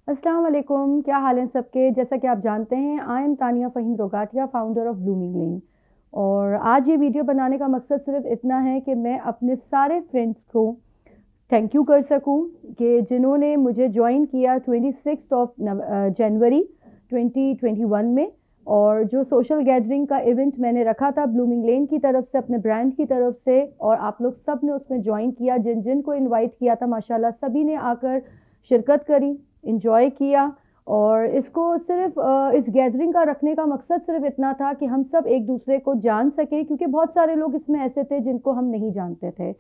अस्सलाम वालेकुम, क्या हाल हैं सबके। जैसा कि आप जानते हैं, I am Tania Faheem Rogatia, founder of Blooming Lane. और आज ये वीडियो बनाने का मकसद सिर्फ इतना है कि मैं अपने सारे फ्रेंड्स को थैंक यू कर सकूं कि जिन्होंने मुझे ज्वाइन किया 26 ऑफ जनवरी 2021 में। और जो सोशल गैदरिंग का इवेंट मैंने रखा था ब्लूमिंग लेन की तरफ से, अपने ब्रांड की तरफ से, और आप लोग सब ने उसमें ज्वाइन किया। जिन जिन को इनवाइट किया था माशाल्लाह सभी ने आकर शिरकत करी, इंजॉय किया। और इसको सिर्फ इस गैदरिंग का रखने का मकसद सिर्फ इतना था कि हम सब एक दूसरे को जान सके, क्योंकि बहुत सारे लोग इसमें ऐसे थे जिनको हम नहीं जानते थे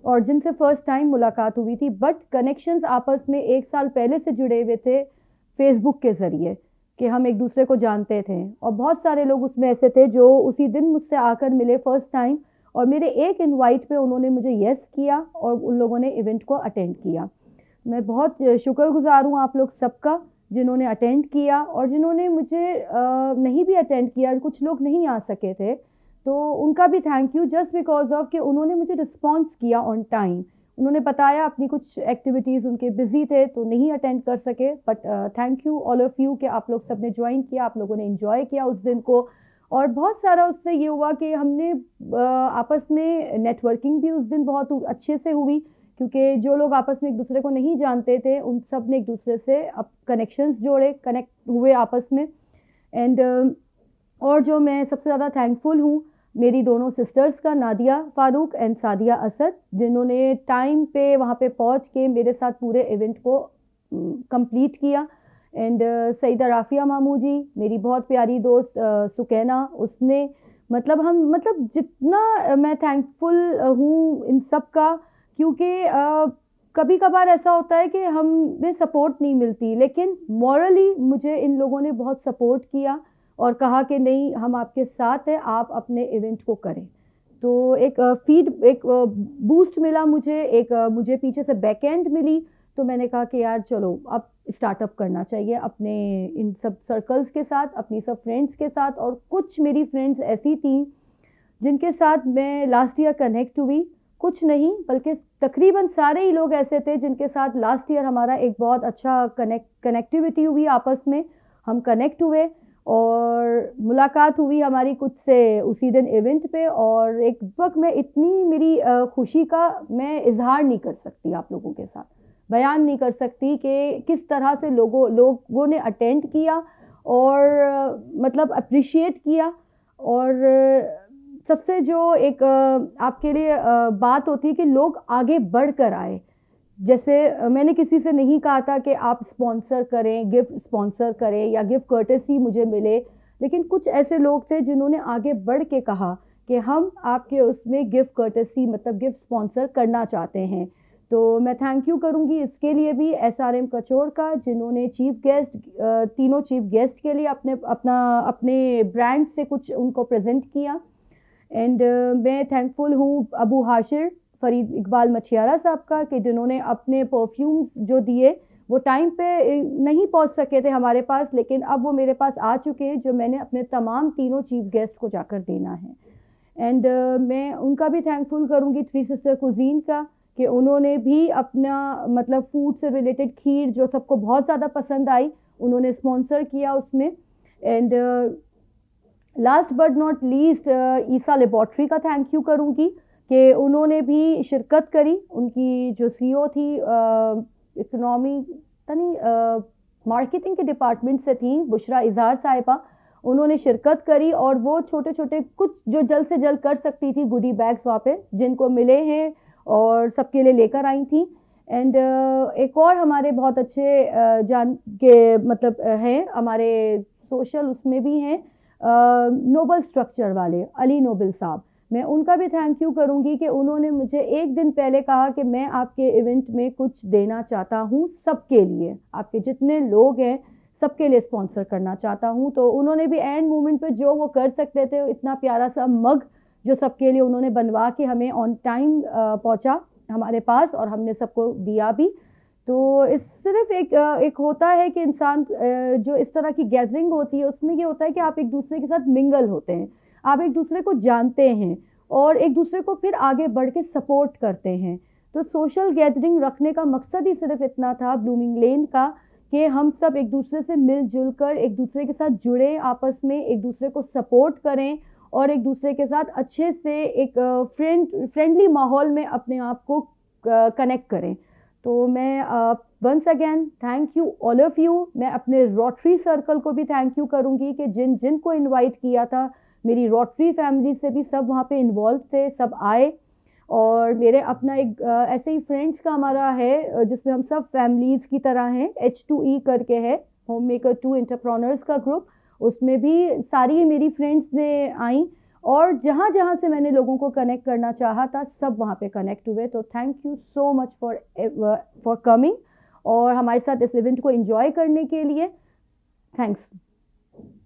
और जिनसे फर्स्ट टाइम मुलाकात हुई थी, बट कनेक्शंस आपस में एक साल पहले से जुड़े हुए थे फेसबुक के ज़रिए, कि हम एक दूसरे को जानते थे। और बहुत सारे लोग उसमें ऐसे थे जो उसी दिन मुझसे आकर मिले फर्स्ट टाइम, और मेरे एक इनवाइट पे उन्होंने मुझे यस किया और उन लोगों ने इवेंट को अटेंड किया। मैं बहुत शुक्रगुजार हूँ आप लोग सबका, जिन्होंने अटेंड किया। और जिन्होंने मुझे नहीं भी अटेंड किया, कुछ लोग नहीं आ सके थे, तो उनका भी thank you, just because of कि उन्होंने मुझे रिस्पॉन्स किया ऑन टाइम। उन्होंने बताया अपनी कुछ एक्टिविटीज़, उनके बिजी थे तो नहीं अटेंड कर सके, but thank you all of you कि आप लोग सबने ज्वाइन किया, आप लोगों ने एंजॉय किया उस दिन को। और बहुत सारा उससे ये हुआ कि हमने आपस में नेटवर्किंग भी उस दिन बहुत अच्छे से हुई, क्योंकि जो लोग आपस में एक दूसरे को नहीं जानते थे उन सब ने एक दूसरे से अब कनेक्शंस जोड़े, कनेक्ट हुए आपस में। एंड और जो मैं सबसे ज़्यादा थैंकफुल हूँ मेरी दोनों सिस्टर्स का, नादिया फारूक एंड सादिया असद, जिन्होंने टाइम पे वहाँ पे पहुँच के मेरे साथ पूरे इवेंट को कंप्लीट किया। एंड सईदा राफिया मामू जी, मेरी बहुत प्यारी दोस्त सुकैना, उसने मतलब जितना मैं थैंकफुल हूँ इन सब का, क्योंकि कभी कभार ऐसा होता है कि हमें सपोर्ट नहीं मिलती, लेकिन मॉरली मुझे इन लोगों ने बहुत सपोर्ट किया और कहा कि नहीं, हम आपके साथ हैं, आप अपने इवेंट को करें। तो एक बूस्ट मिला मुझे, मुझे पीछे से बैकएंड मिली। तो मैंने कहा कि यार चलो अब स्टार्टअप करना चाहिए अपने इन सब सर्कल्स के साथ, अपनी सब फ्रेंड्स के साथ। और कुछ मेरी फ्रेंड्स ऐसी थी जिनके साथ मैं लास्ट ईयर कनेक्ट हुई, कुछ नहीं बल्कि तकरीबन सारे ही लोग ऐसे थे जिनके साथ लास्ट ईयर हमारा एक बहुत अच्छा कनेक्टिविटी हुई, आपस में हम कनेक्ट हुए और मुलाकात हुई हमारी कुछ से उसी दिन इवेंट पे। और एक वक्त में इतनी मेरी खुशी का मैं इजहार नहीं कर सकती, आप लोगों के साथ बयान नहीं कर सकती कि किस तरह से लोगों ने अटेंड किया और मतलब अप्रिशिएट किया। और सबसे जो एक आपके लिए बात होती है कि लोग आगे बढ़कर आए। जैसे मैंने किसी से नहीं कहा था कि आप स्पॉन्सर करें, गिफ्ट स्पॉन्सर करें या गिफ्ट कर्टेसी मुझे मिले, लेकिन कुछ ऐसे लोग थे जिन्होंने आगे बढ़ के कहा कि हम आपके उसमें गिफ्ट कर्टेसी मतलब गिफ्ट स्पॉन्सर करना चाहते हैं। तो मैं थैंक यू करूंगी इसके लिए भी SRM कचौड़ का, जिन्होंने चीफ गेस्ट, तीनों चीफ गेस्ट के लिए अपने ब्रांड से कुछ उनको प्रेजेंट किया। एंड मैं थैंकफुल हूँ अबू हाशिर फरीद इकबाल मछियारा साहब का, कि जिन्होंने अपने परफ्यूम जो दिए वो टाइम पे नहीं पहुंच सके थे हमारे पास, लेकिन अब वो मेरे पास आ चुके हैं, जो मैंने अपने तमाम तीनों चीफ गेस्ट को जाकर देना है। एंड मैं उनका भी थैंकफुल करूंगी थ्री सिस्टर कुजीन का, कि उन्होंने भी अपना मतलब फूड से रिलेटेड खीर जो सबको बहुत ज़्यादा पसंद आई, उन्होंने स्पॉन्सर किया उसमें। And last but not least Isa laboratory का थैंक यू करूंगी कि उन्होंने भी शिरकत करी। उनकी जो CEO थी, इकोनॉमी तनी मार्केटिंग के डिपार्टमेंट से थी, बुशरा इजहार साहिबा, उन्होंने शिरकत करी। और वो छोटे छोटे कुछ जो जल्द से जल्द कर सकती थी गुडी बैग्स वहाँ पे जिनको मिले हैं और सबके लिए लेकर आई थी। एंड एक और हमारे बहुत अच्छे जान के मतलब हैं हमारे सोशल उसमें भी हैं, नोबल स्ट्रक्चर वाले अली नोबल साहब, मैं उनका भी थैंक यू करूंगी कि उन्होंने मुझे एक दिन पहले कहा कि मैं आपके इवेंट में कुछ देना चाहता हूं, सबके लिए, आपके जितने लोग हैं सबके लिए स्पॉन्सर करना चाहता हूं। तो उन्होंने भी एंड मोमेंट पे जो वो कर सकते थे, इतना प्यारा सा मग जो सबके लिए उन्होंने बनवा के हमें ऑन टाइम पहुंचा हमारे पास, और हमने सबको दिया भी। तो इस सिर्फ एक होता है कि इंसान जो इस तरह की गैदरिंग होती है उसमें ये होता है कि आप एक दूसरे के साथ मिंगल होते हैं, आप एक दूसरे को जानते हैं और एक दूसरे को फिर आगे बढ़ के सपोर्ट करते हैं। तो सोशल गैदरिंग रखने का मकसद ही सिर्फ इतना था ब्लूमिंग लेन का, कि हम सब एक दूसरे से मिलजुल कर एक दूसरे के साथ जुड़े, आपस में एक दूसरे को सपोर्ट करें और एक दूसरे के साथ अच्छे से एक फ्रेंडली माहौल में अपने आप को कनेक्ट करें। तो मैं once again thank you all of you. मैं अपने रोटरी सर्कल को भी थैंक यू करूंगी कि जिन जिन को इनवाइट किया था, मेरी रोटरी फैमिली से भी सब वहाँ पे इन्वॉल्व थे, सब आए। और मेरे अपना एक ऐसे ही फ्रेंड्स का हमारा है जिसमें हम सब फैमिलीज की तरह हैं, H2E करके है, होम मेकर 2 एंटरप्रेन्योर्स का ग्रुप। उसमें भी सारी मेरी फ्रेंड्स ने आई और जहाँ जहाँ से मैंने लोगों को कनेक्ट करना चाहा था सब वहाँ पे कनेक्ट हुए। तो thank you so much for coming और हमारे साथ इस इवेंट को एंजॉय करने के लिए। थैंक्स।